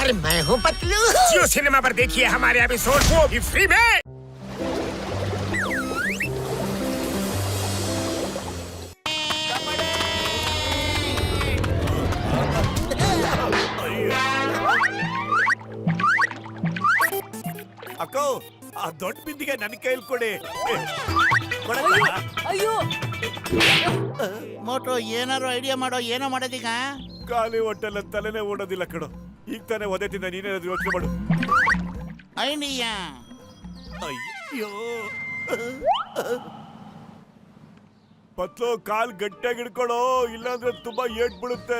और मैं हूँ पतलू। जियो सिनेमा पर देखिए हमारे एपिसोड वो भी फ्री में। ಅಕ್ಕೋ ಆ ದೊಡ್ಡ ಬಿಂದಿಗೆ ನನ್ನ ಕೈಲಿ ಕೊಡಿ. ಅಯ್ಯೋ ಮೋಟೋ ಏನಾರು ಐಡಿಯಾ ಮಾಡೋ, ಏನೋ ಮಾಡೋದೀಗ. ಖಾಲಿ ಹೊಟ್ಟೆಲ್ಲ ತಲೆನೇ ಓಡೋದಿಲ್ಲ ಕಣೋ. ಈಗ ತಾನೇ ಒದೆ ತಿಂದ, ನೀನೇನಾದ್ರು ಯೋಚನೆ ಮಾಡು. ಐಡಿಯಾ ಅಯ್ಯೋ ಪತ್ಲು, ಕಾಲ್ ಗಟ್ಟಿಯಾಗಿ ಹಿಡ್ಕೊಳೋ, ಇಲ್ಲಾಂದ್ರೆ ತುಂಬಾ ಏಟ್ ಬಿಡುತ್ತೆ.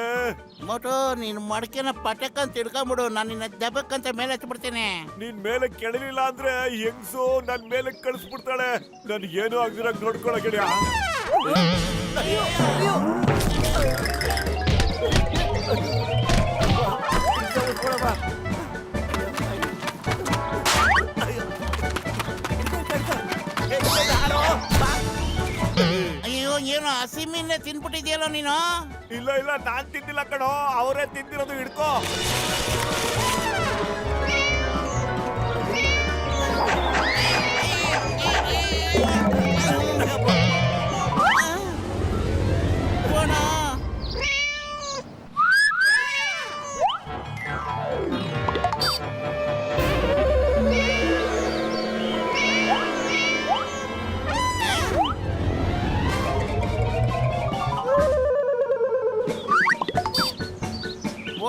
ಮೋಟೋ ನೀನ್ ಮಡಕೆನ ಪಟಕ್ಕಂತ ತಿಳ್ಕೊಂಬಿಡು, ನಾನು ನಿನ್ನ ದೆಬ್ಬಕ್ಕಂತ ಮೇಲೆ ಹಚ್ಬಿಡ್ತೀನಿ. ನೀನ್ ಮೇಲೆ ಕೆಳಲಿಲ್ಲ ಅಂದ್ರೆ ಹೆಂಗ್ಸು ನನ್ ಮೇಲೆ ಕಳಿಸ್ಬಿಡ್ತಾಳೆ. ನನ್ ಏನೂ ಆಗ್ದಿರಂಗ್ ನೋಡ್ಕೊಳ ಗೆಳೆಯ. ಅಯ್ಯೋ ಏನೋ ಹಸಿ ಮೀನೇ ತಿನ್ಬಿಟ್ಟಿದ್ಯಲ್ಲೋ ನೀನು. ಇಲ್ಲ ಇಲ್ಲ, ನಾನ್ ತಿಂದಿಲ್ಲ ಕಣೋ, ಅವರೇ ತಿಂದಿರೋದು. ಹಿಡ್ಕೋ.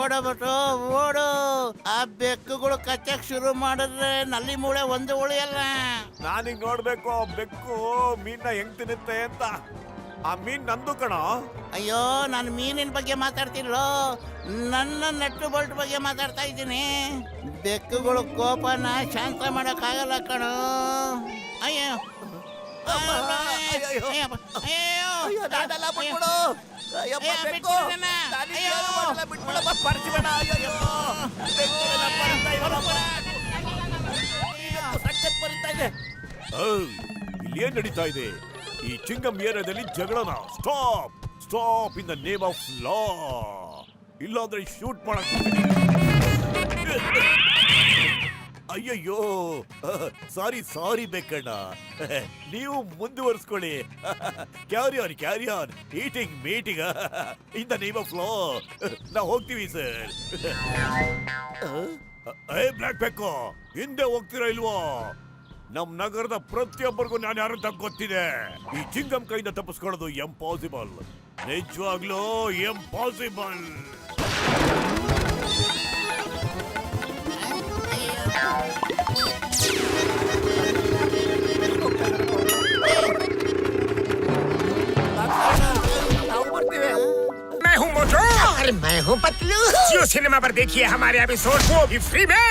ಓಡಬಿಟ್ಟು ಓಡು. ಆ ಬೆಕ್ಕುಗಳು ಕಚ್ಚಕ್ ಶುರು ಮಾಡಿದ್ರೆ ನಲ್ಲಿ ಮೂಳೆ ಒಂದು ಉಳಿಯಲ್ಲ. ನಾನೀಗ ನೋಡ್ಬೇಕು ಬೆಕ್ಕು ಮೀನ್ನ ಹೆಂಗ್ ತಿನ್ನುತ್ತೆ ಅಂತ. ಆ ಮೀನ್ ನಂದು ಕಣೋ. ಅಯ್ಯೋ ನಾನು ಮೀನಿನ ಬಗ್ಗೆ ಮಾತಾಡ್ತಿಲ್ಲೋ, ನನ್ನ ನಟ್ಟು ಬೋಲ್ಟ್ ಬಗ್ಗೆ ಮಾತಾಡ್ತಾ ಇದ್ದೀನಿ. ಬೆಕ್ಕುಗಳು ಕೋಪನ ಶಾಂತ ಮಾಡಕ್ಕಾಗಲ್ಲ ಕಣೋ. ಅಯ್ಯೋ ಇಲ್ಲಿ ಏನ್ ನಡೀತಾ ಇದೆ? ಈ ಚಿಂಗಂ ಏರಿಯಾದಲ್ಲಿ ಜಗಳನ. Stop stop in the name of law. ಇಲ್ಲಾಂದ್ರೆ ಶೂಟ್ ಮಾಡಕ್. ಅಯ್ಯಯ್ಯೋ, ಸಾರಿ ಸಾರಿ ಬೇಕಣ್ಣ. ನೀವು ಮುಂದುವರಿಸ್ಕೊಳ್ಳಿ. Carry on eating meeting in the name of law. ನಾವು ಹೋಗ್ತೀವಿ ಸರ್. ಏ ಬ್ಲಾಕ್ ಬೆಕ್ಕು, ಹಿಂದೆ ಹೋಗ್ತೀರಾ ಇಲ್ವೋ? ನಮ್ ನಗರದ ಪ್ರತಿಯೊಬ್ಬರಿಗೂ ನಾನು ಯಾರಂತ ಗೊತ್ತಿದೆ. ಈ ಚಿಂಗಂ ಕೈಯಿಂದ ತಪ್ಪಿಸ್ಕೊಳ್ಳೋದು ಎಂಪಾಸಿಬಲ್, ನಿಜವಾಗ್ಲೂ ಎಂಪಾಸಿಬಲ್. मैं हूँ मोटो और मैं हूँ पतलू। जियो सिनेमा पर देखिए हमारे एपिसोड वो भी फ्री में।